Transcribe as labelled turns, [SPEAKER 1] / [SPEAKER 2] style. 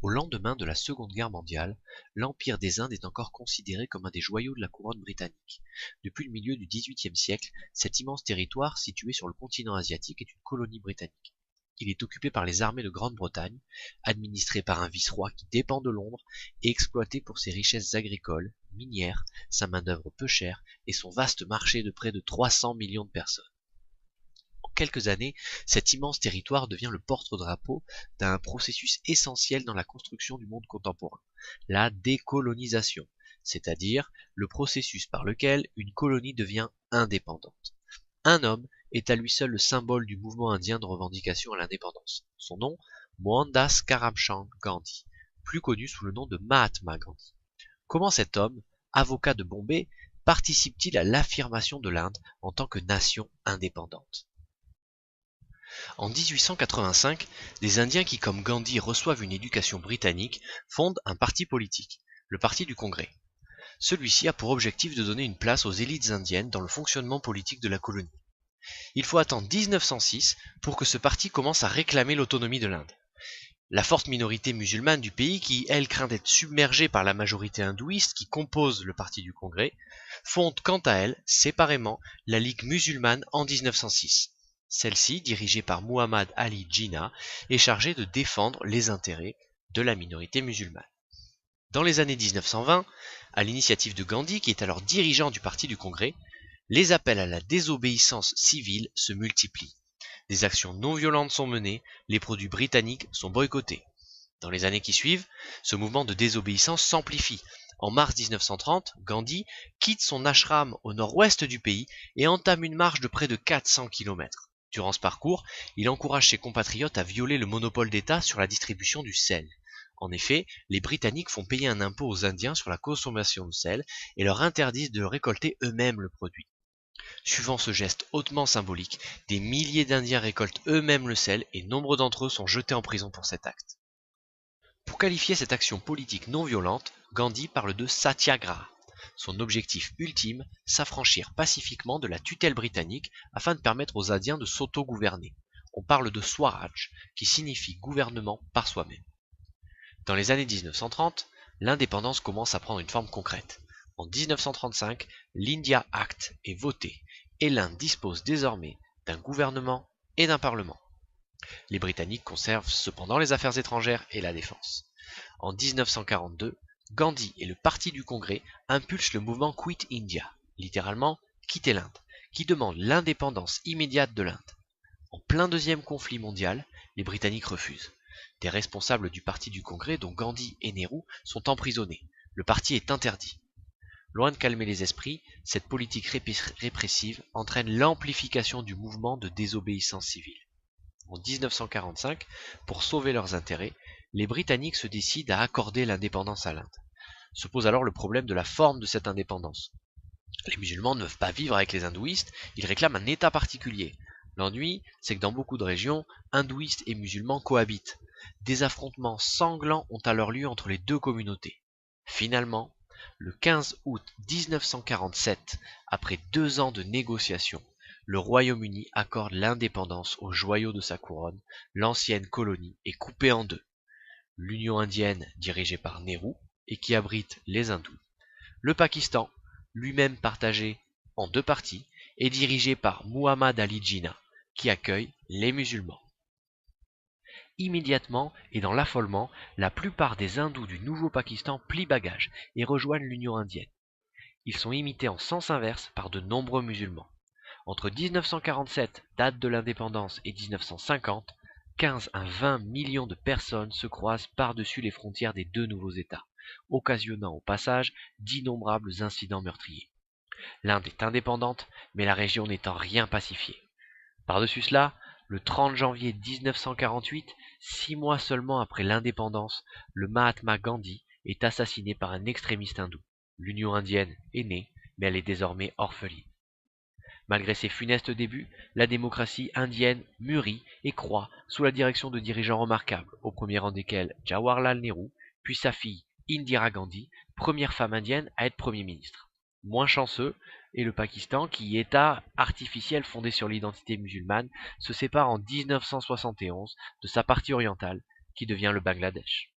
[SPEAKER 1] Au lendemain de la Seconde Guerre mondiale, l'Empire des Indes est encore considéré comme un des joyaux de la couronne britannique. Depuis le milieu du XVIIIe siècle, cet immense territoire situé sur le continent asiatique est une colonie britannique. Il est occupé par les armées de Grande-Bretagne, administré par un vice-roi qui dépend de Londres et exploité pour ses richesses agricoles, minières, sa main-d'œuvre peu chère et son vaste marché de près de 300 millions de personnes. En quelques années, cet immense territoire devient le porte-drapeau d'un processus essentiel dans la construction du monde contemporain, la décolonisation, c'est-à-dire le processus par lequel une colonie devient indépendante. Un homme est à lui seul le symbole du mouvement indien de revendication à l'indépendance. Son nom, Mohandas Karamchand Gandhi, plus connu sous le nom de Mahatma Gandhi. Comment cet homme, avocat de Bombay, participe-t-il à l'affirmation de l'Inde en tant que nation indépendante? En 1885, des Indiens qui, comme Gandhi, reçoivent une éducation britannique, fondent un parti politique, le Parti du Congrès. Celui-ci a pour objectif de donner une place aux élites indiennes dans le fonctionnement politique de la colonie. Il faut attendre 1906 pour que ce parti commence à réclamer l'autonomie de l'Inde. La forte minorité musulmane du pays, qui, elle, craint d'être submergée par la majorité hindouiste qui compose le Parti du Congrès, fonde quant à elle, séparément, la Ligue musulmane en 1906. Celle-ci, dirigée par Muhammad Ali Jinnah, est chargée de défendre les intérêts de la minorité musulmane. Dans les années 1920, à l'initiative de Gandhi, qui est alors dirigeant du Parti du Congrès, les appels à la désobéissance civile se multiplient. Des actions non violentes sont menées, les produits britanniques sont boycottés. Dans les années qui suivent, ce mouvement de désobéissance s'amplifie. En mars 1930, Gandhi quitte son ashram au nord-ouest du pays et entame une marche de près de 400 km. Durant ce parcours, il encourage ses compatriotes à violer le monopole d'État sur la distribution du sel. En effet, les Britanniques font payer un impôt aux Indiens sur la consommation de sel et leur interdisent de récolter eux-mêmes le produit. Suivant ce geste hautement symbolique, des milliers d'Indiens récoltent eux-mêmes le sel et nombre d'entre eux sont jetés en prison pour cet acte. Pour qualifier cette action politique non violente, Gandhi parle de satyagraha. Son objectif ultime, s'affranchir pacifiquement de la tutelle britannique afin de permettre aux Indiens de s'auto-gouverner. On parle de Swaraj, qui signifie gouvernement par soi-même. Dans les années 1930, l'indépendance commence à prendre une forme concrète. En 1935, l'India Act est voté et l'Inde dispose désormais d'un gouvernement et d'un parlement. Les Britanniques conservent cependant les affaires étrangères et la défense. En 1942, Gandhi et le Parti du Congrès impulsent le mouvement Quit India, littéralement quitter l'Inde, qui demande l'indépendance immédiate de l'Inde. En plein deuxième conflit mondial, les Britanniques refusent. Des responsables du Parti du Congrès, dont Gandhi et Nehru, sont emprisonnés. Le parti est interdit. Loin de calmer les esprits, cette politique répressive entraîne l'amplification du mouvement de désobéissance civile. En 1945, pour sauver leurs intérêts, les Britanniques se décident à accorder l'indépendance à l'Inde. Se pose alors le problème de la forme de cette indépendance. Les musulmans ne peuvent pas vivre avec les hindouistes, ils réclament un État particulier. L'ennui, c'est que dans beaucoup de régions, hindouistes et musulmans cohabitent. Des affrontements sanglants ont alors lieu entre les deux communautés. Finalement, le 15 août 1947, après 2 ans de négociations, le Royaume-Uni accorde l'indépendance au joyau de sa couronne, l'ancienne colonie est coupée en deux. L'Union indienne, dirigée par Nehru, et qui abrite les hindous. Le Pakistan, lui-même partagé en 2 parties, est dirigé par Muhammad Ali Jinnah, qui accueille les musulmans. Immédiatement et dans l'affolement, la plupart des hindous du nouveau Pakistan plient bagages et rejoignent l'Union indienne. Ils sont imités en sens inverse par de nombreux musulmans. Entre 1947, date de l'indépendance, et 1950, 15 à 20 millions de personnes se croisent par-dessus les frontières des deux nouveaux États, occasionnant au passage d'innombrables incidents meurtriers. L'Inde est indépendante, mais la région n'est en rien pacifiée. Par-dessus cela, le 30 janvier 1948, 6 mois seulement après l'indépendance, le Mahatma Gandhi est assassiné par un extrémiste hindou. L'Union indienne est née, mais elle est désormais orpheline. Malgré ses funestes débuts, la démocratie indienne mûrit et croît sous la direction de dirigeants remarquables, au premier rang desquels Jawaharlal Nehru, puis sa fille Indira Gandhi, première femme indienne à être Premier ministre. Moins chanceux est le Pakistan qui, État artificiel fondé sur l'identité musulmane, se sépare en 1971 de sa partie orientale qui devient le Bangladesh.